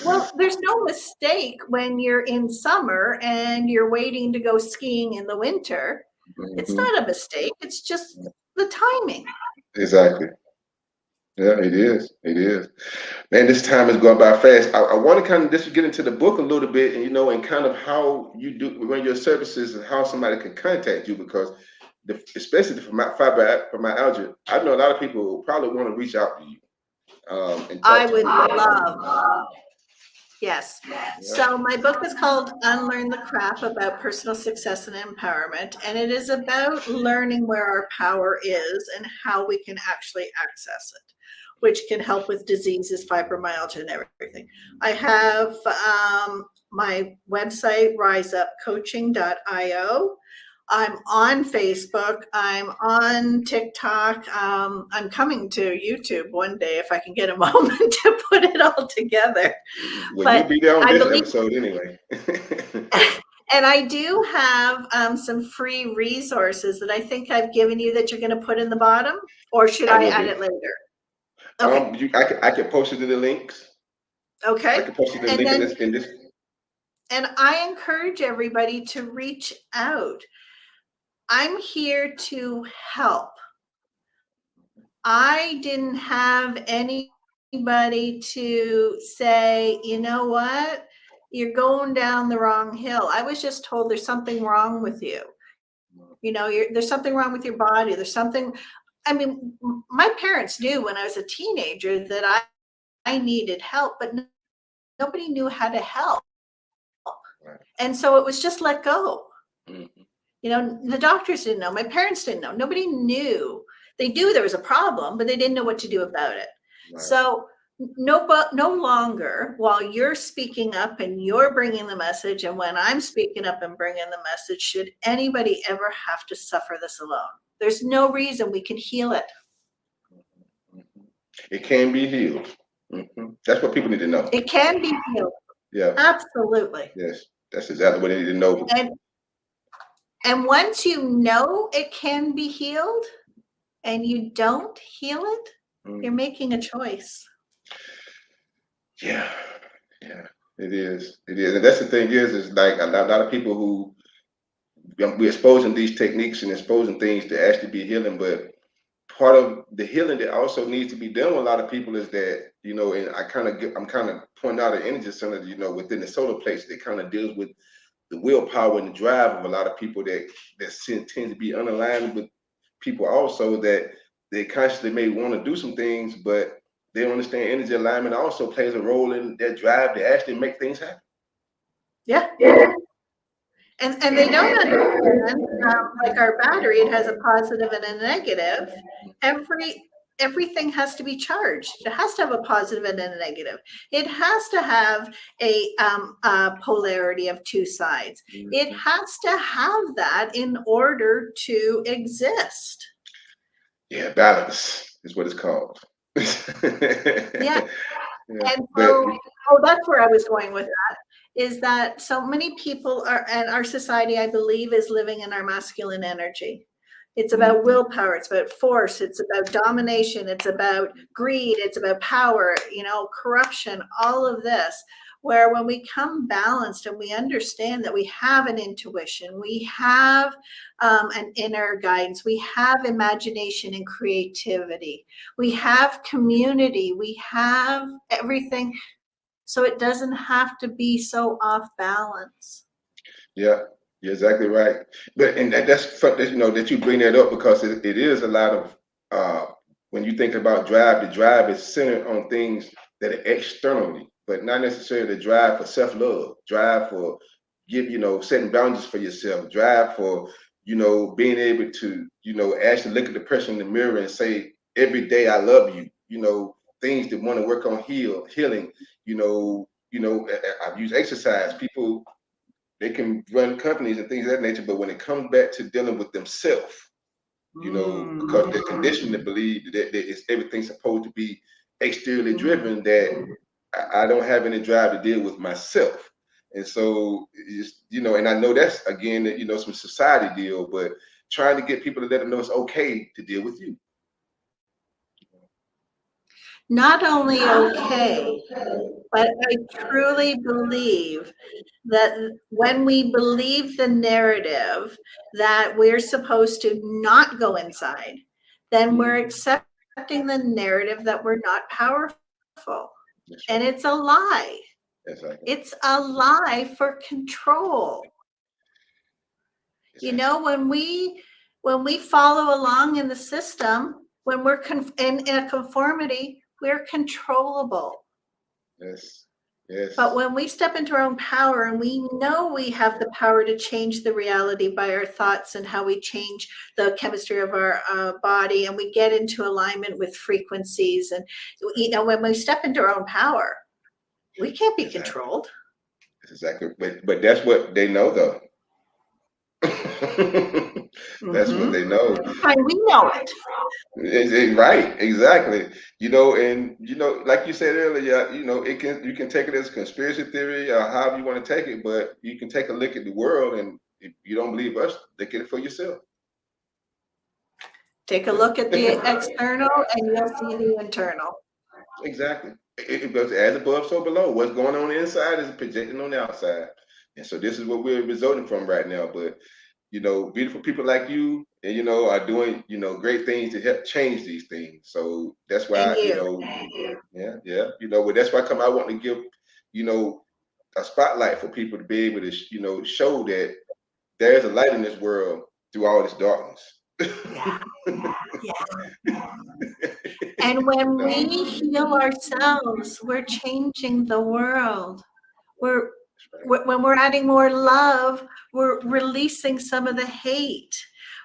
Well, there's no mistake when you're in summer and you're waiting to go skiing in the winter. It's not a mistake. It's just the timing. Exactly. Yeah, it is. It is. Man, this time is going by fast. I want to kind of just get into the book a little bit, and and kind of how you do run your services and how somebody can contact you, because especially for my fibromyalgia, I know a lot of people will probably want to reach out to you and talk I to would you. love. Yes. So my book is called Unlearn the Crap About Personal Success and Empowerment. And it is about learning where our power is and how we can actually access it, which can help with diseases, fibromyalgia, and everything. I have my website, riseupcoaching.io. I'm on Facebook. I'm on TikTok. I'm coming to YouTube one day if I can get a moment to put it all together. Well, But you'll be there on I this believe, episode anyway. and I do have some free resources that I think I've given you that you're going to put in the bottom, or should I add it later? Okay. I can post it in the links. Okay. I can post it in the And link then, in this. and I encourage everybody to reach out. I'm here to help. I didn't have anybody to say, you know what, you're going down the wrong hill. I was just told there's something wrong with you. There's something wrong with your body. There's something. I mean, my parents knew when I was a teenager that I needed help, but nobody knew how to help. And so it was just let go. The doctors didn't know. My parents didn't know. Nobody knew. They knew there was a problem, but they didn't know what to do about it. Right. So no longer, while you're speaking up and you're bringing the message, and when I'm speaking up and bringing the message, should anybody ever have to suffer this alone? There's no reason. We can heal it. It can be healed. That's what people need to know. It can be healed. Yeah. Absolutely. Yes. That's exactly what they need to know. And once you know it can be healed and you don't heal it, you're making a choice. Yeah. It is. And that's the thing is like a lot of people who we're exposing these techniques and exposing things to actually be healing, but part of the healing that also needs to be done with a lot of people is that, and I'm kind of pointing out an energy center, within the solar plexus that kind of deals with the willpower and the drive of a lot of people that tend to be unaligned with people also, that they consciously may want to do some things, but they don't understand energy alignment also plays a role in their drive to actually make things happen. Yeah. And they don't understand, like our battery, it has a positive and a negative. Everything has to be charged. It has to have a positive and a negative. It has to have a polarity of two sides. It has to have that in order to exist. Yeah, balance is what it's called. Yeah. And so, that's where I was going with that, is that so many people and our society, I believe, is living in our masculine energy. It's about willpower. It's about force. It's about domination. It's about greed. It's about power, corruption, all of this. Where when we come balanced and we understand that we have an intuition, we have an inner guidance, we have imagination and creativity, we have community, we have everything. So it doesn't have to be so off balance. Yeah. You're exactly right. But and you know that you bring that up because it is a lot of uh, when you think about drive, the drive is centered on things that are externally, but not necessarily the drive for self-love, drive for setting boundaries for yourself, drive for being able to actually look at the person in the mirror and say every day I love you. Things that want to work on healing. I've used exercise. People they can run companies and things of that nature, but when it comes back to dealing with themselves, because they're conditioned to believe that it's everything's supposed to be exteriorly driven, that I don't have any drive to deal with myself. And so, and I know that's again, some society deal, but trying to get people to let them know it's okay to deal with you. Not only okay, but I truly believe that when we believe the narrative that we're supposed to not go inside, then we're accepting the narrative that we're not powerful. That's And right. it's a lie. Exactly. It's a lie for control. Exactly. When we follow along in the system, when we're in a conformity, we're controllable. Yes. Yes. But when we step into our own power and we know we have the power to change the reality by our thoughts and how we change the chemistry of our body, and we get into alignment with frequencies, and when we step into our own power, we can't be Exactly. controlled. Exactly. But that's what they know, though. That's what they know. And we know it. Right, exactly. And like you said earlier, you can take it as a conspiracy theory or however you want to take it, but you can take a look at the world, and if you don't believe us, look at it for yourself. Take a look at the external and you'll see the internal. Exactly. It goes as above, so below. What's going on inside is projecting on the outside. And so this is what we're resulting from right now. But beautiful people like you, and are doing great things to help change these things. So that's And why you. yeah, yeah. Well, that's why I want to give a spotlight for people to be able to show that there's a light in this world through all this darkness. Yeah. Yeah. And when we heal ourselves, we're changing the world. We're Right. when we're adding more love, we're releasing some of the hate.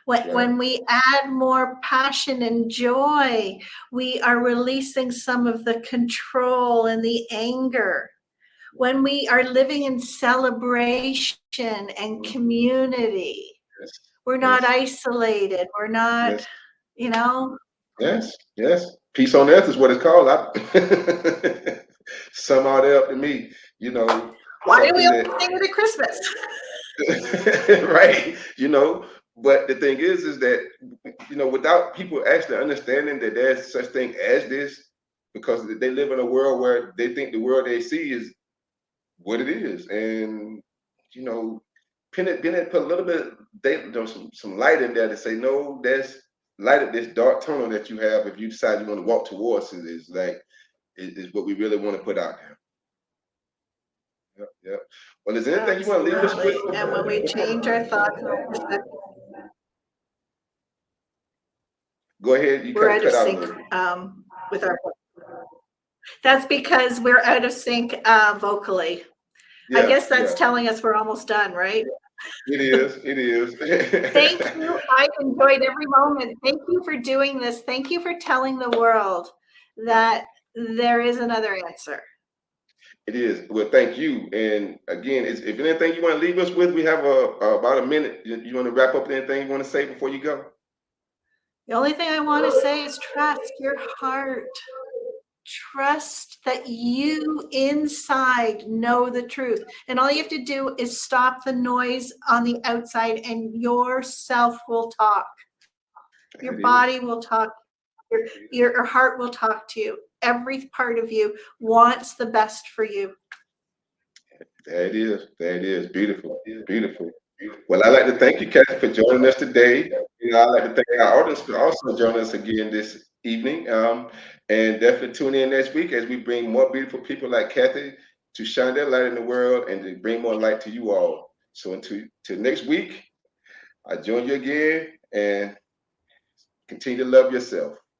That's right. When we add more passion and joy, we are releasing some of the control and the anger. When we are living in celebration and community, Yes. we're not Yes. isolated. We're not, Yes. you know, Yes. Yes. Peace on earth is what it's called. Some out there up to me, why do we something only that sing it at Christmas? right, but the thing is that without people actually understanding that there's such thing as this, because they live in a world where they think the world they see is what it is, and you know being able to put a little bit some light in there to say no, there's light at this dark tunnel that you have. If you decide you want to walk towards it, is like is what we really want to put out there. Yep, yep. Well, is there anything you want to leave us with? Absolutely. And when we change our thoughts and perspective, Go ahead. You we're kind of out of cut out a sync little. with our. That's because we're out of sync vocally. I Yeah, guess that's yeah. telling us we're almost done, right? It is. It is. Thank you. I enjoyed every moment. Thank you for doing this. Thank you for telling the world that there is another answer. It is. Well, thank you. And again, if anything you want to leave us with, we have about a minute. You want to wrap up anything you want to say before you go? The only thing I want to say is trust your heart. Trust that you inside know the truth. And all you have to do is stop the noise on the outside, and yourself will talk. Your It is. body will talk. Your heart will talk to you. Every part of you wants the best for you. There it is. There it is. Beautiful. Beautiful. Well, I'd like to thank you, Kathy, for joining us today. I'd like to thank our audience for also joining us again this evening. And definitely tune in next week as we bring more beautiful people like Kathy to shine their light in the world and to bring more light to you all. So until next week, I join you again, and continue to love yourself.